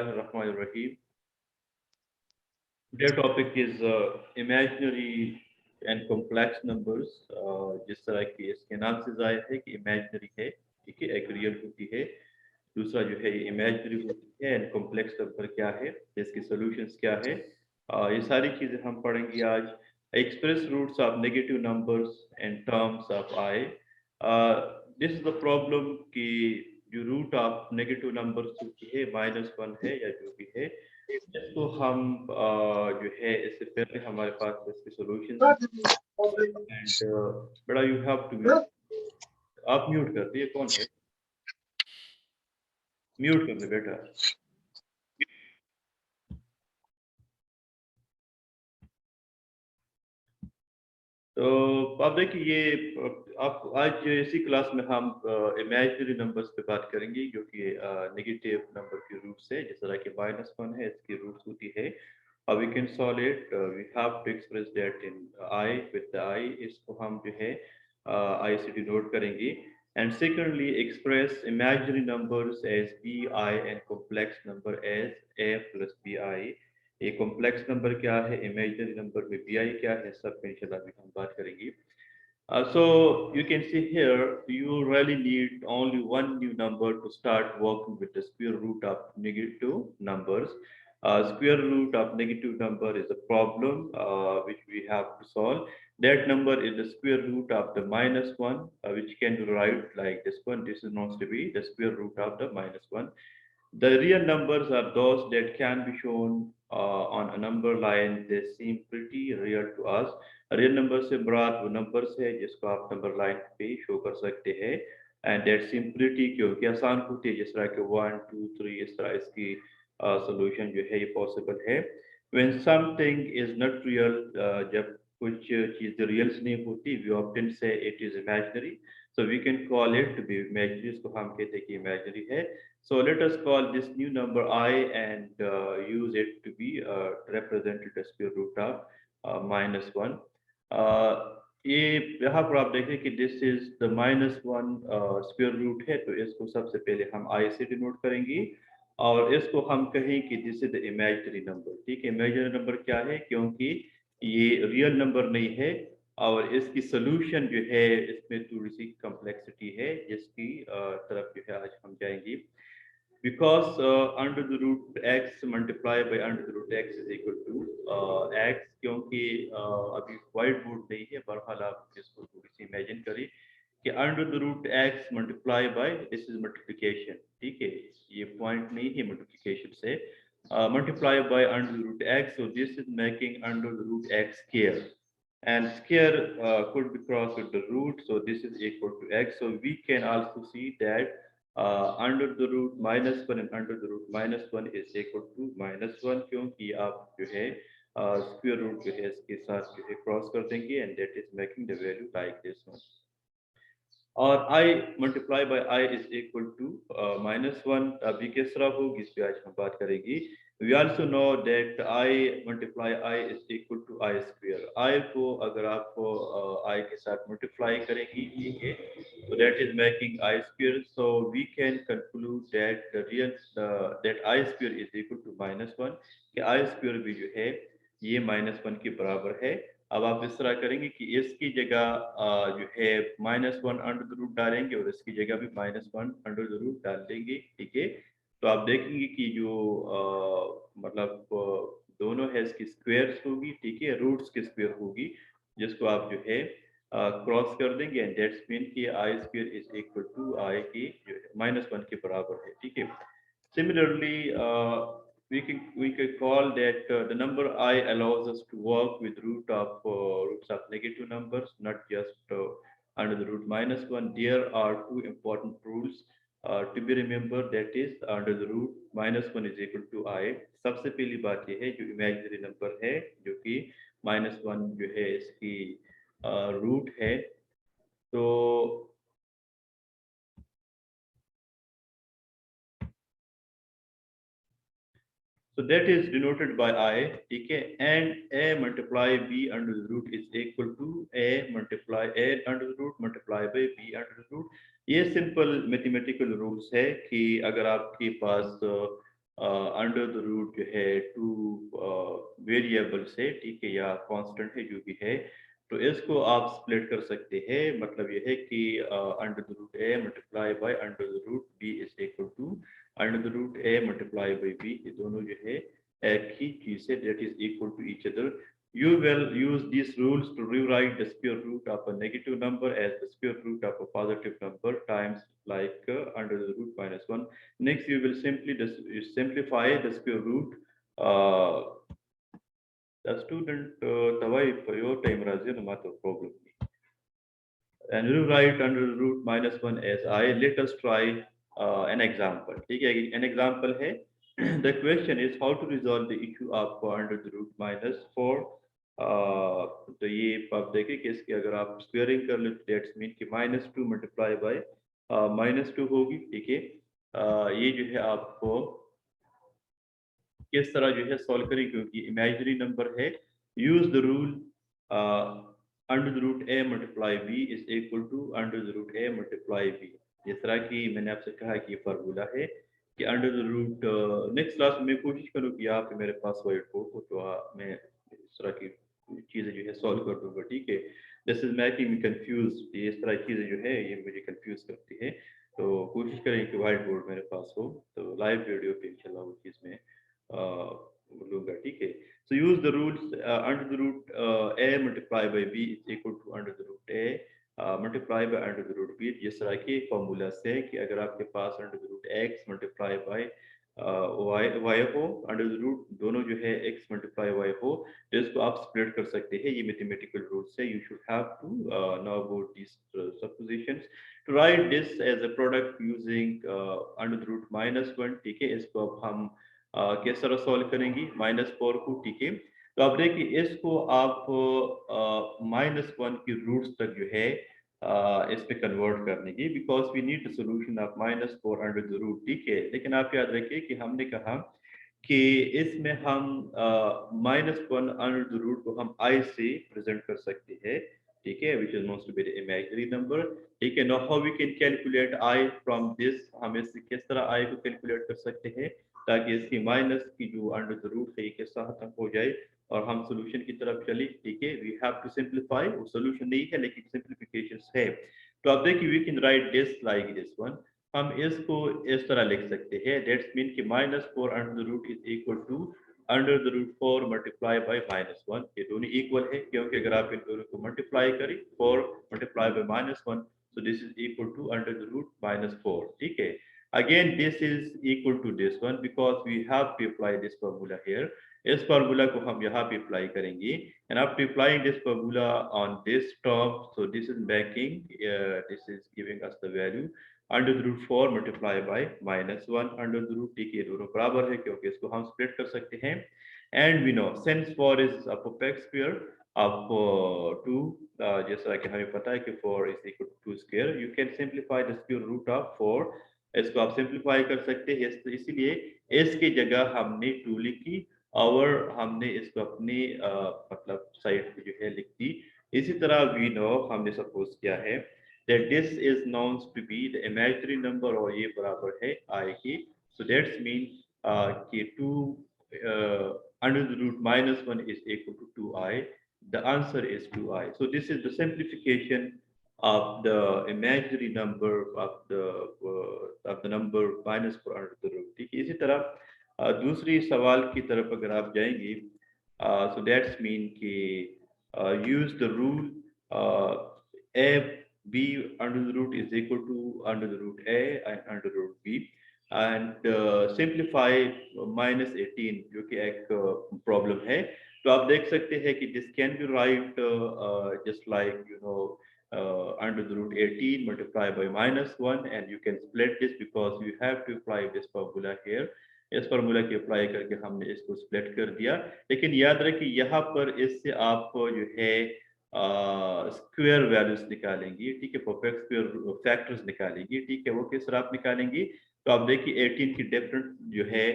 Bismillahirrahmanirrahim. Their topic is imaginary and complex numbers. जिस तरह की इसके नाम से जाहिर है कि imaginary है, ठीक है, एक रियल होती है. दूसरा जो है imaginary होती है and complex नंबर क्या है, इसके solutions क्या है. ये सारी चीजें हम पढ़ेंगे आज. Express roots of negative numbers and terms of I. This is the problem कि जो रूट ऑफ नेगेटिव नंबर जो है -1 है या जो भी है इसको हम जो है इससे पहले हमारे पास इसके सॉल्यूशंस एंड बड़ा यू हैव टू म्यूट. आप म्यूट कर दिए. कौन है? म्यूट कर दे बेटा. तो आप देखिए ये आप आज इसी क्लास में हम इमेजिनरी नंबर्स पे बात करेंगे जो कि नेगेटिव नंबर के रूट्स है. जिस तरह के -1 है इसकी रूट्स होती है. we can solve it. We have to express that in I with the I. इसको हम जो है I से डिनोट करेंगे. And secondly, express imaginary numbers as bi and complex number as a plus bi. ये complex number क्या है, imaginary number में bi क्या है, सब पे इंशाल्लाह अभी हम बात करेंगे. So you can see here, you really need only one new number to start working with the square root of negative numbers. Square root of negative number is a problem which we have to solve. That number is the square root of the -1, which can be write like this one. This is not to be the square root of the -1. The real numbers are those that can be shown on a number line. They seem pretty real to us. Real number से मुराद वो numbers है जिसको आप number line पे show कर सकते हैं. And that सिंपलिटी क्योंकि आसान होती है. जिस तरह के 1 2 3 इस तरह इसकी सोल्यूशन जो है ये पॉसिबल है. When something is not real, जब कुछ चीज़ रियल्स नहीं होती, we often say it is imaginary. So we can call it to be imaginary. इसको हम कहते हैं कि इमेजिनरी है. So let us call this new number I and use it to be represented as square root of -1. ये यहाँ पर आप देखें कि this is the -1 square root है. तो इसको सबसे पहले हम I से डिनोट करेंगे और इसको हम कहें कि this is the imaginary number. ठीक है, इमेजिनरी नंबर क्या है क्योंकि ये रियल नंबर नहीं है और इसकी सोल्यूशन जो है इसमें थोड़ी सी कॉम्प्लेक्सिटी है जिसकी तरफ जो है आज हम जाएंगे. Because under the root x multiplied by under the root x is equal to x. क्योंकि अभी वाइट बोर्ड नहीं है, बहरहाल आप इसको थोड़ी सी इमेजिन करें कि under the root x multiply by this is multiplication. ठीक है, ये पॉइंट नहीं है मल्टीप्लिकेशन से. Multiply by under the root x, so this is making under the root x square. And square could be crossed with the root, so this is equal to x. So we can also see that under the root -1 and under the root -1 is equal to -1. क्योंकि आप जो है square root जो है इसके साथ जो है क्रॉस कर देंगे and that is making the value like this one. और I multiply by I is equal to -1. अभी किस तरह होगी इस पे आज हम बात करेंगे. We also know that I multiply I is equal to I square. I को अगर आप I के साथ मल्टीप्लाई करेंगे, ठीक है, so that is making I square. So we can conclude that the real that I square is equal to -1. कि I square भी जो है ये -1 के बराबर है. अब आप इस तरह करेंगे कि इसकी जगह जो है -1 अंडर द रूट डालेंगे और इसकी जगह भी -1 अंडर द रूट डाल देंगे. ठीक है, तो आप देखेंगे कि जो मतलब दोनों है इसकी स्क्वायर्स होगी. ठीक है, रूट्स की स्क्वायर होगी जिसको आप जो है क्रॉस कर देंगे एंड दैट्स मीन कि आई स्क्वायर इज इक्वल टू आई की जो है -1 के बराबर है. ठीक है, similarly we can call that the number I allows us to work with roots of negative numbers, not just under the root -1. There are two important rules to be remembered, that is under the root -1 is equal to I. सबसे पहली बात यह है जो imaginary number है जो कि -1 जो है इसकी रूट है. तो so that is denoted by I. ठीक है, and a multiply b under the root is equal to a multiply a under the root multiply by b under the root. ये सिंपल मैथमेटिकल रूल्स है कि अगर आपके पास under the root जो है two variable से, ठीक है, या कांस्टेंट है जो भी है, तो इसको आप स्प्लिट कर सकते हैं। मतलब ये है कि under the root A multiply by under the root B is equal to under the root A multiply by B, ये दोनों जो है एक ही चीज है, that is equal to each other. You will use these rules to rewrite the square root of a negative number as the square root of a positive number times like under the root minus 1. Next, you will simply simplify the square root. Uh, the student tawai for your time razio matter problem. And rewrite under the root minus 1 as I. Let us try an example. ठीक है, an example है. The question is how to resolve the issue of under the root minus 4. तो ये आप देखें कि इसकी अगर आप स्क्वेयरिंग कर लें, दैट्स मीन कि minus two multiply by minus two होगी, ठीक है। ये जो है आपको किस तरह जो है सॉल्व करें, क्योंकि इमेजिनरी नंबर है। Use the rule under the root A multiply B is equal to under the root A multiply B. जिस तरह की मैंने आपसे कहा कि ये फार्मूला है कि under the root, next class में कोशिश करूँ कि आप मेरे पास व्हाइट बोर्ड हो, तो मैं इस तरह की चीज़ें जो है सॉल्व कर दूंगा, ठीक है। This is making me confuse, इस तरह की चीज़ें जो है ये मुझे कंफ्यूज करती है। तो कोशिश करें कि व्हाइट बोर्ड मेरे पास हो, तो लाइव वीडियो पे इंशाल्लाह वो चीज़ में लूंगा, ठीक है। So use the rules under the root a multiply by b is equal to under the root a multiply by under the root b। जिस तरह के फॉर्मूला से कि अगर आपके पास under the root x multiply by y हो, under the root दोनों जो है x multiply y हो, तो इसको आप स्प्लिट कर सकते हैं। ये मैथमेटिकल रूल से you should have to know about these suppositions to write this as a product using under the root minus 1, ठीक है। इसको अब हम किस तरह सॉल्व करेंगी -4 को, ठीक है। तो अब देखिए इसको आप -1 की रूट्स तक जो है इस पे कन्वर्ट करने की, because we need the solution of -4 under the root, ठीक है। लेकिन आप याद रखिए कि हमने कहा कि इसमें हम -1 अंडर द रूट को हम i से प्रेजेंट कर सकते हैं, ठीक है, which is known to be the imaginary number, ठीक है। Now how we can calculate i from this, हम इससे किस तरह i को कैलकुलेट कर सकते हैं ताकि इसकी माइनस की जो अंडर द रूट है के साथ खत्म हो जाए और हम सोल्यूशन की तरफ चले, ठीक है। वी हैव टू सिंप्लीफाई, वो सोल्यूशन नहीं है लेकिन सिंप्लीफिकेशन है। तो अब देखिए we can write this like this one, हम इसको इस तरह लिख सकते हैं, दैट्स मीन कि -4 under the root is equal to under the root 4 multiply by -1। ये दोनों इक्वल है क्योंकि अगर आप इन दोनों को मल्टीप्लाई करें 4 multiply by -1, so this is equal to under the root -4, ठीक है। Again, this is equal to this one because we have to apply this formula here. इस formula को हम यहाँ पे apply करेंगे, and after applying this formula on this term, so this is making, this is giving us the value under the root 4 multiplied by -1 under the root, ठीक है, दोनों बराबर है क्योंकि इसको हम split कर सकते हैं। And we know since 4 is a perfect square of 2, जैसा कि हमें पता है कि 4 is equal to 2 square, you can simplify the square root of 4, इसको आप सिंप्लीफाई कर सकते हैं। इसीलिए इसकी जगह हमने 2 लिखी और हमने इसको अपनी मतलब साइड पे जो है लिख दी। इसी तरह वी नो, हमने सपोज किया है that this is known to be the imaginary number और ये बराबर है i की, so that's mean कि 2 under the root -1 is equal to 2i, the answer is 2i, so this is the simplification of the imaginary number of the number -4 under the root, ठीक है। इसी तरह दूसरी सवाल की तरफ अगर आप जाएंगे, so that's mean कि use the rule a b under the root is equal to under the root a and under the root b, and simplify -18 जो कि एक प्रॉब्लम है। तो आप देख सकते हैं कि this can be right just like under the root 18 multiplied by -1, and you can split this because you have to apply this formula here। इस फार्मूला की अप्लाई करके हमने इसको स्प्लिट कर दिया, लेकिन याद रखिए यहाँ पर इससे आप जो है स्क्वायर वैल्यूज निकालेंगी, ठीक है, परफेक्ट स्क्वायर फैक्टर्स निकालेंगी, ठीक है। वो किस तरह आप निकालेंगी, तो आप देखिए 18 की डिफरेंट जो है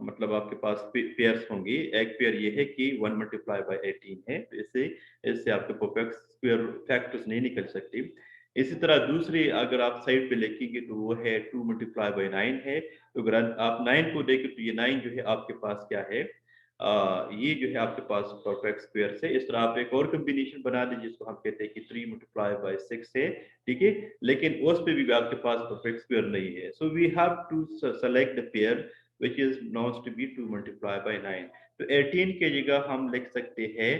मतलब आपके पास पेयर्स होंगी। एक पेयर ये है कि 1 मल्टीप्लाई बाय 18 है, तो इससे आपके परफेक्ट स्क्वायर फैक्टर्स नहीं निकल सकती। इसी तरह दूसरी अगर आप साइड पे लिखेंगे तो वो है 2 मल्टीप्लाई बाय 9 है, तो अगर आप 9 को देखें तो ये 9 जो है आपके पास क्या है, ये जो है आपके पास परफेक्ट स्क्वायर से। इस तरह आप एक और कॉम्बिनेशन बना दें जिसको हम कहते हैं कि 3 मल्टीप्लाई बाय 6 है, ठीक है, लेकिन उस पे भी आपके पास परफेक्ट स्क्वायर नहीं है। So we have to select the pair which is known to be 2 multiply by 9। तो 18 के जगह हम लिख सकते हैं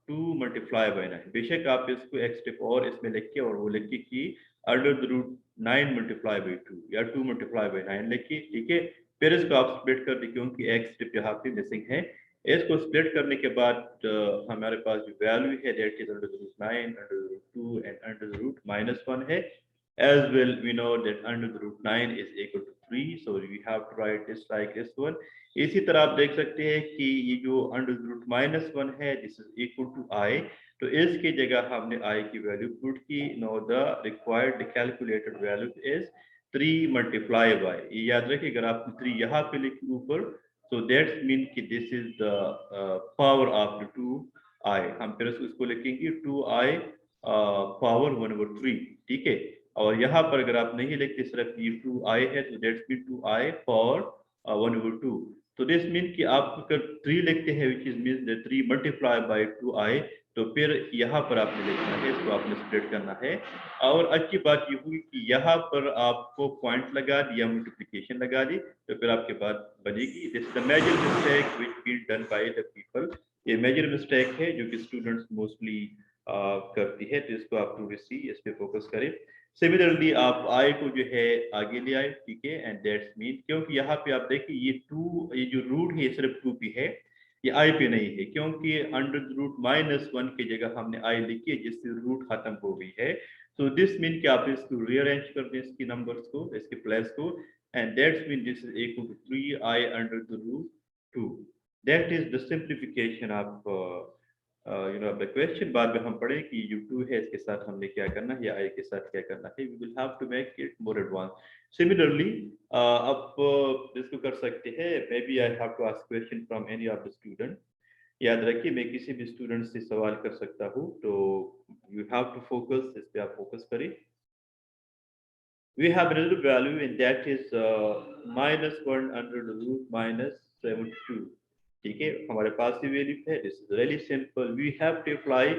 2 मल्टीप्लाई बाय 9। बेशक आप इसको एक स्टेप और इसमें लिखिए और वो लिखिए कि under the root 9 multiply by 2 या 2 मल्टीप्लाई बाय 9 लिखिए, ठीक है। फिर इसको आप स्प्लिट कर दें क्योंकि एक स्टेप यहाँ पे मिसिंग है। इसको स्प्लिट करने के बाद हमारे पास जो वैल्यू है that is under the root 9, under the root 2 and under the root -1 है। As well, we know that under the root 9 is equal to 3, so we have to write this like this one। इसी तरह आप देख सकते हैं कि ये जो अंडर द रूट -1 है दिस इज इक्वल टू आई, तो इसकी जगह हमने आई की वैल्यू पुट की। Know the required calculated value is 3 multiply by, ये याद रखिए अगर आपने 3 यहाँ पे लिखी ऊपर, so that मीन कि this is the power of the 2i। हम फिर उसको लिखेंगे 2i पावर 1/3, ठीक है। और यहाँ पर अगर आप नहीं लिखते सिर्फ ये 2i है तो दैट्स मीन 2i फॉर 1/2। तो दिस मीन कि आप अगर 3 लिखते हैं which is mean 3 multiply by 2i, तो फिर यहाँ पर आपने लिखना है, इसको आपने स्प्लिट करना है। और अच्छी बात ये हुई कि यहाँ पर आपको पॉइंट लगा दिया, मल्टीप्लिकेशन लगा दी, तो फिर आपके बात बनेगी। This is the major mistake which been done by the people. ये मेजर मिस्टेक है जो कि स्टूडेंट्स मोस्टली करती है, तो इसको आप थोड़ी सी इस पे फोकस करें। सिमिलरली आप आई को जो है आगे ले आए, ठीक है, एंड दैट्स मीन क्योंकि यहाँ पे आप देखिए ये 2, ये जो रूट है सिर्फ 2 पे है, ये आई पे नहीं है, क्योंकि अंडर द रूट -1 की जगह हमने आई लिखी है जिससे रूट खत्म हो गई है। सो दिस मीन कि आप इसको रीअरेंज कर दें इसकी नंबर्स को, इसके प्लेस को, and that's mean this is equal to 3i under the root 2। That is the simplification of the question. बाद में हम पढ़े कि जो 2 है इसके साथ हमने क्या करना है या i के साथ क्या करना है। We will have to make it more advance. Similarly आप इसको कर सकते हैं, maybe I have to ask question from any of the student. याद रखिए मैं किसी भी स्टूडेंट से सवाल कर सकता हूँ, तो यू हैव टू फोकस, इस पे आप फोकस करें। We have another value and that is -1 under the root -72, ठीक है। हमारे पास ये वैल्यू है, this is really simple. We have to apply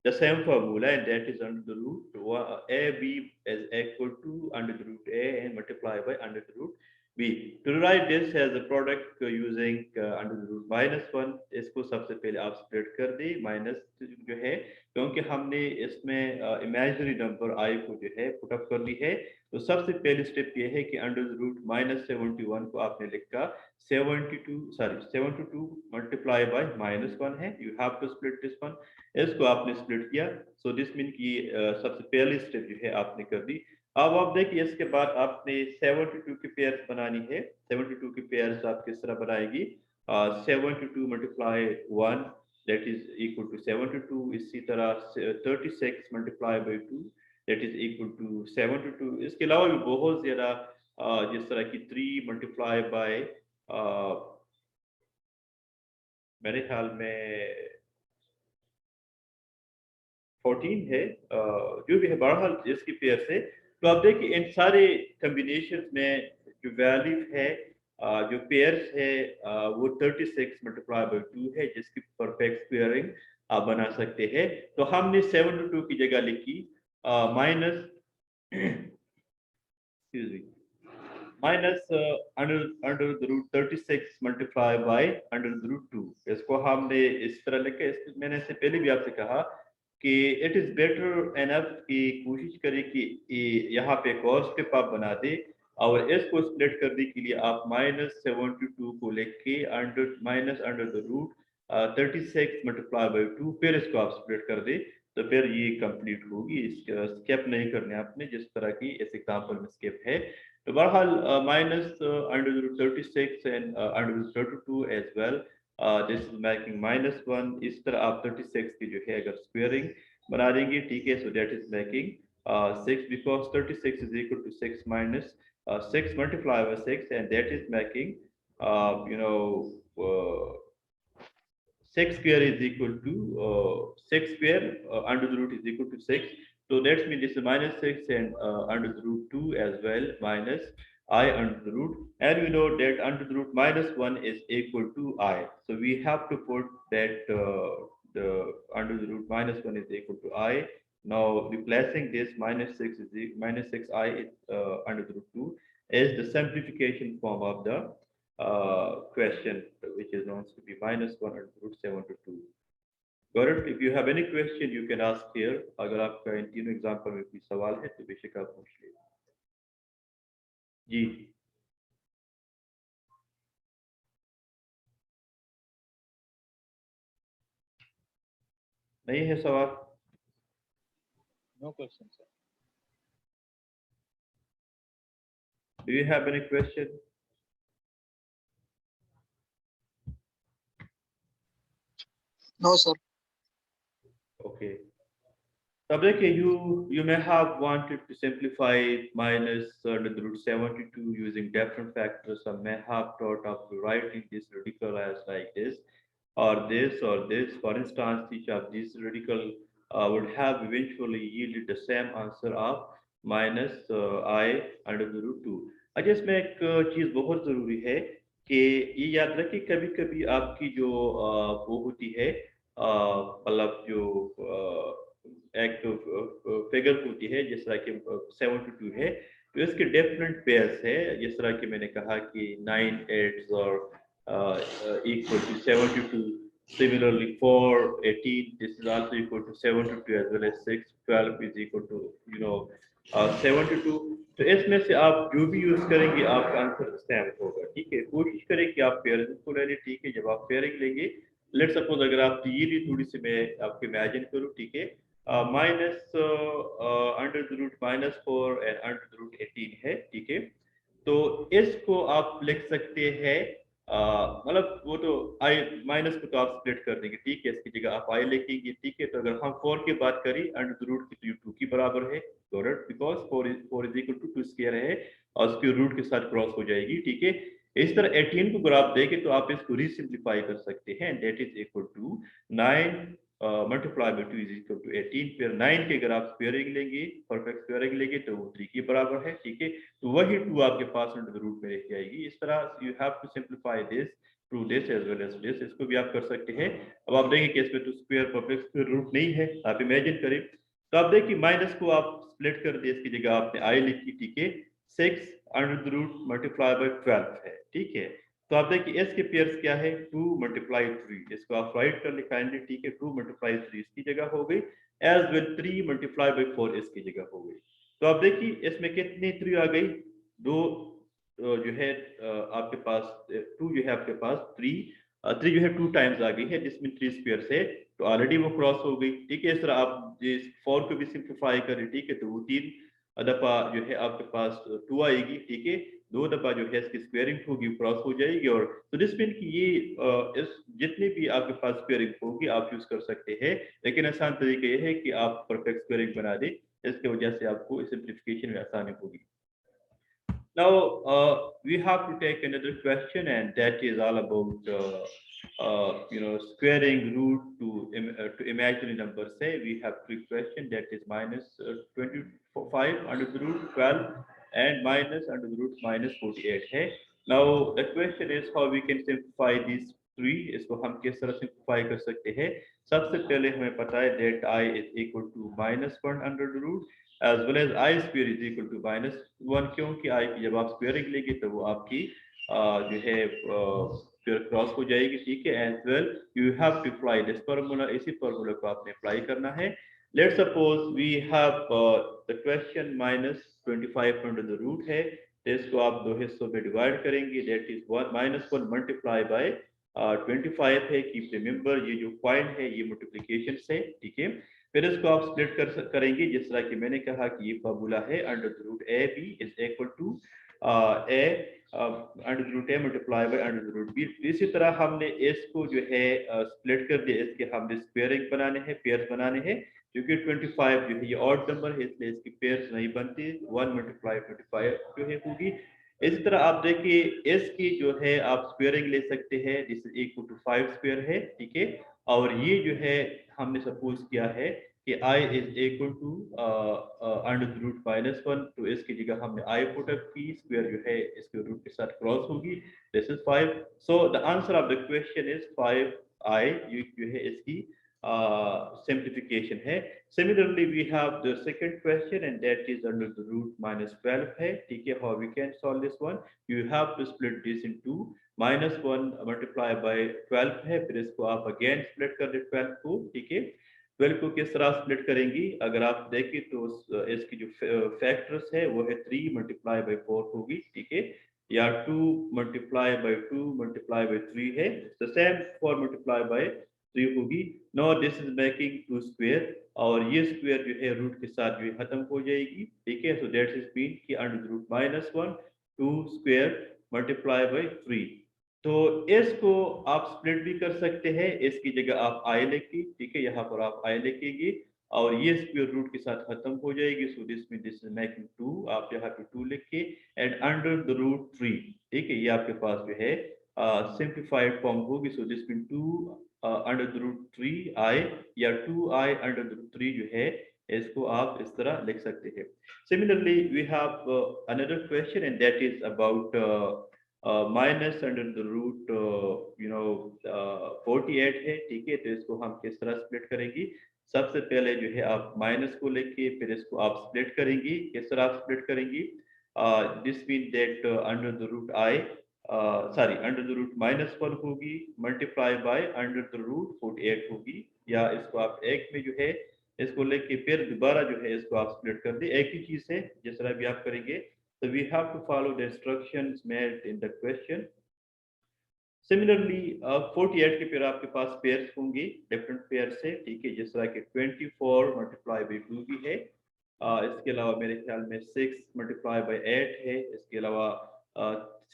the same formula and that is under the root ab is equal to under the root a and multiply by under the root b। to write this as a product using under the root -1, इसको सबसे पहले आप split कर दी, minus जो है क्योंकि हमने इसमें इमेजिनरी नंबर i को जो है पुट अप कर ली है, तो सबसे पहली स्टेप ये है कि अंडर द रूट -71 को आपने लिखा 72 मल्टीप्लाई बाय -1 है, you have to split this one. इसको आपने स्प्लिट किया, सो दिस मीन कि सबसे पहली स्टेप जो है आपने कर दी। अब आप देखिए इसके बाद आपने 72 की पेयर्स बनानी है। 72 की पेयर्स आप किस तरह बनाएगी, 72 multiply 1 that is equal to 72। इसी तरह 36 multiply by 2 that is equal to 72। इसके अलावा भी बहुत ज्यादा जिस तरह की 3 मल्टीप्लाई बाय मेरे ख्याल में 14 है, जो भी है बहरहाल इसकी पेयर से। तो आप देखिए इन सारे कॉम्बिनेशन में जो वैल्यू है, जो पेयर्स है, वो 36 मल्टीप्लाई बाय 2 है जिसकी परफेक्ट स्क्वायरिंग आप बना सकते हैं। तो हमने 72 की जगह लिखी minus excuse me minus under the root 36 multiply by under the root 2। इसको हमने इस तरह लिखा। मैंने इससे पहले भी आपसे कहा कि इट इज बेटर एनफ कि कोशिश करें कि यहाँ पे एक और स्टेप आप बना दे और इसको स्प्लिट करने के लिए आप -72 को लिख के under the root 36 multiply by 2, फिर इसको आप स्प्लिट कर दे, तो फिर ये कंप्लीट होगी। स्केप नहीं करने आपने जिस तरह की इस एग्जांपल में स्केप है। तो बहरहाल minus under the root 36 and under the 32 as well, this is making -1। इस तरह आप 36 की जो है अगर स्क्वायरिंग बना देंगे, ठीक है, so that is making 6 because 36 is equal to 6 minus 6 multiplied by 6 and that is making uh, 6 square is equal to 6 square under the root is equal to 6. So that's mean this is -6 and under the root 2 as well minus I under the root, and we know that under the root minus 1 is equal to I. So we have to put that the under the root minus 1 is equal to I. Now replacing this minus 6 is minus 6I is, under the root 2 is the simplification form of the question, which is known to be minus 1 under the root 7 to 2. Got it? If you have any question, you can ask here. अगर आपका इन तीनों example में कोई सवाल है तो बेशक आप पूछ लीजिए जी। नहीं है सवाल? No question, sir. Do you have any question? No, sir. Okay. तब देखिए you may have wanted to simplify minus under the root 72 using different factors. Some may have thought of writing this radical as like this or this or this. For instance, each of these radical would have eventually yielded the same answer of minus I under the root 2. अच्छा इसमें एक चीज बहुत जरूरी है कि ये याद रखिए कभी कभी आपकी जो वो होती है मतलब जो एक फिगर होती है जिस तरह की 72 है तो इसके डिफरेंट पेयर्स है जिस तरह की मैंने कहा कि 9 8 और equal to 72. Similarly, 4 18 this is also equal to 72 as well as 6 12 is equal to 72. तो इसमें से आप जो भी यूज करेंगे आपका आंसर सेम होगा। ठीक है, कोशिश करें कि आप पेयरिंग को ले लें। ठीक है, जब आप पेयरिंग लेंगे लेट सपोज अगर आप ये थोड़ी सी मैं आपको इमेजिन करूँ। ठीक है, minus under the root -4 and under the root 18 है। ठीक है, तो इसको आप लिख सकते हैं मतलब वो तो आई माइनस को तो आप स्प्लिट कर देंगे। ठीक है, इसकी जगह आप आई लिखेंगे। ठीक है, तो अगर हम 4 की बात करें अंडर द रूट की तो ये 2 की बराबर है because 4 is equal to 2 square है और उसकी रूट के साथ क्रॉस हो जाएगी। ठीक है, इस तरह 18 को अगर आप देखें तो आप इसको रीसिंप्लीफाई कर सकते हैं। That is equal to 9 multiply by 2 is equal to 18। फिर 9 के अगर आप स्क्वायरिंग लेंगे परफेक्ट स्क्वायरिंग लेंगे तो वो 3 के बराबर है। ठीक है, तो वही 2 आपके पास अंडर द रूट में रह जाएगी। इस तरह you have to simplify this to this as well as this. इसको भी आप कर सकते हैं। अब आप देखेंगे कि इसमें तो स्क्वायर परफेक्ट स्क्वायर रूट नहीं है। आप इमेजिन करें तो आप देखिए माइनस को आप स्प्लिट कर दिए, इसकी जगह आपने आई लिखी। ठीक है, 6 under the root multiply by 12 है। ठीक है, तो आप देखिए इसके पेयर्स क्या है 2 मल्टीप्लाई 3। इसको आप राइट कर लिखाएंगे। ठीक है, 2 मल्टीप्लाई 3 इसकी जगह हो गई एज वेल 3 मल्टीप्लाई बाई 4 इसकी जगह हो गई। तो आप देखिए इसमें कितनी 3 आ गई, दो जो है आपके पास 2 जो है आपके पास 3 जो है 2 टाइम्स आ गई है जिसमें 3 स्क्वायर से तो ऑलरेडी वो क्रॉस हो गई। ठीक है, इस तरह आप इस 4 को भी सिंप्लीफाई करें। ठीक है, तो वो 3 दफा जो है आपके पास 2 आएगी। ठीक है, 2 दफा जो है इसकी स्क्वायरिंग होगी क्रॉस हो जाएगी। और तो दिस मीन कि ये इस जितने भी आपके पास स्क्वायरिंग होगी आप यूज कर सकते हैं, लेकिन आसान तरीका ये है कि आप परफेक्ट स्क्वायरिंग बना दें। इसकी वजह से आपको सिंप्लीफिकेशन में आसानी होगी। Now we have to take another question, and that is all about squaring root to imaginary numbers. Say we have three questions, that is minus 25 under the root 12 and minus under the root minus 48 है। Now the question is how we can simplify these three। इसको हम किस तरह simplify कर सकते हैं? सबसे पहले हमें पता है that I is equal to -1 under the root as well as I square is equal to -1। क्योंकि I की जब आप स्क्वायरिंग लेंगे तो वो आपकी जो है फिर क्रॉस हो जाएगी। ठीक है, as well you have to apply this formula. इसी फार्मूला को आपने अप्लाई करना है। Let's suppose we have the question -25 under the root है, तो इसको आप दो हिस्सों में डिवाइड करेंगे। दैट इज -1 मल्टीप्लाई बाय 25 है। कीप रिमेंबर ये जो पॉइंट है ये मल्टीप्लिकेशन से। ठीक है, फिर इसको आप स्प्लिट करेंगे जिस तरह कि मैंने कहा कि ये फार्मूला है under the root A B is equal to A under the root A multiply by under the root B. इसी तरह हमने इसको जो है स्प्लिट कर दिया, इसके हमने स्क्वायरिंग बनाने हैं, पेयर्स बनाने हैं। क्योंकि 25 जो है ये ऑड नंबर है इसलिए इसकी पेयर्स नहीं बनती। 1 मल्टीप्लाई 25 जो है होगी। इसी तरह आप देखिए इसकी जो है आप स्क्वायरिंग ले सकते हैं, this is equal to 5 square है। ठीक है, और ये जो है हमने सपोज किया है कि I is equal to under the root -1, तो इसकी जगह हमने I पुट अप की, स्क्वायर जो है इसके रूट के साथ क्रॉस होगी, this is 5. So the answer of the question is 5I, ये जो है इसकी सिंप्लीफिकेशन है. Similarly, we have the second question, and that is under the root -12 है, ठीक है. How we can solve this one? You have to split this into -1 multiply by 12 है, फिर इसको आप अगेन स्प्लिट कर दे 12 को, ठीक है. 12 को किस तरह स्प्लिट करेंगी? अगर आप देखें तो इसकी जो फैक्टर्स है वो है 3 मल्टीप्लाई बाई 4 होगी, ठीक है, या 2 मल्टीप्लाई बाई 2 मल्टीप्लाई बाई 3 है, द सेम 4 मल्टीप्लाई बाई 3 होगी. No this is making 2 square, और ये स्क्वायर जो है रूट के साथ जो है खत्म हो जाएगी, ठीक है. सो दैट इज मीन कि under the root -1 2 square multiply by 3. तो इसको आप स्प्लिट भी कर सकते हैं, इसकी जगह आप आई लेके, ठीक है, यहाँ पर आप आई लिखेंगे और ये स्क्वायर रूट के साथ खत्म हो जाएगी. सो this mean this is making 2, आप यहाँ पे 2 लिखे, एंड अंडर द रूट 3, ठीक है, ये आपके पास जो है सिंप्लीफाइड फॉर्म होगी. So this mean 2 under the root 3i, या 2i अंडर द रूट 3 जो है इसको आप इस तरह लिख सकते हैं. Similarly we have another question, and that is about minus under the root 48 है, ठीक है. तो इसको हम किस तरह स्प्लिट करेंगी? सबसे पहले जो है आप माइनस को लेके फिर इसको आप स्प्लिट करेंगी. किस तरह आप स्प्लिट करेंगी? This mean that under the root I, sorry, under the root -1 होगी multiply by under the root 48 होगी, या इसको आप एक में जो है इसको लेके फिर दोबारा जो है इसको आप स्प्लिट कर दे. एक ही चीज है जिस तरह भी आप करेंगे. So we have to follow the instructions made in the question. Similarly, 48 के फिर आपके पास पेयर्स होंगे डिफरेंट पेयर से, ठीक है, जिस तरह के 24 मल्टीप्लाई बाई 2 भी है, इसके अलावा मेरे ख्याल में 6 मल्टीप्लाई बाई 8 है, इसके अलावा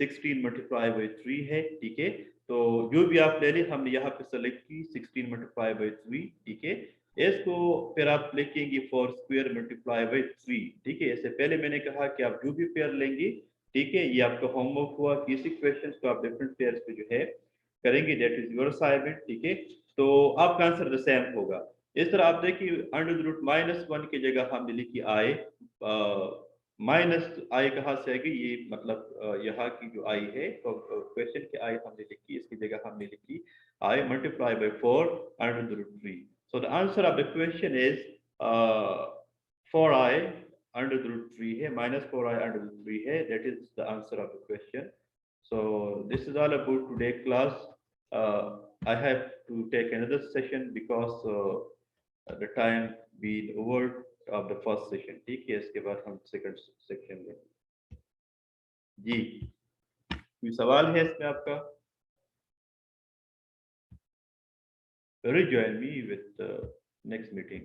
16 मल्टीप्लाई बाई 3 है, ठीक है. तो जो भी आप ले लें, हमने यहाँ पे सेलेक्ट की 16 मल्टीप्लाई बाई 3, ठीक है. इसको फिर आप लिखेंगे 4 स्क्वायर मल्टीप्लाई बाई 3, ठीक है. इससे पहले मैंने कहा कि आप जो भी पेयर लेंगे, ठीक है, ये आपका होमवर्क हुआ कि इसी क्वेश्चंस को आप डिफरेंट पेयर्स पे जो है करेंगे, दैट इज योर असाइनमेंट, ठीक है. तो आपका आंसर द सेम होगा. इस तरह आप देखिए अंडर द रूट -1 की जगह हमने लिखी आई, माइनस आई कहाँ से आएगी? ये मतलब यहाँ की जो आई है, तो क्वेश्चन की आई हमने लिखी, इसकी जगह हमने लिखी I multiply by 4 under the root 3. So the answer of the question is 4i under the root 3 है, -4i under the root 3 है. That is the answer of the question. So this is all about today class. I have to take another session because the time been over of the first session. ठीक है, इसके बाद हम second section में. जी, कोई सवाल है इसमें आपका? Rejoin me with the next meeting.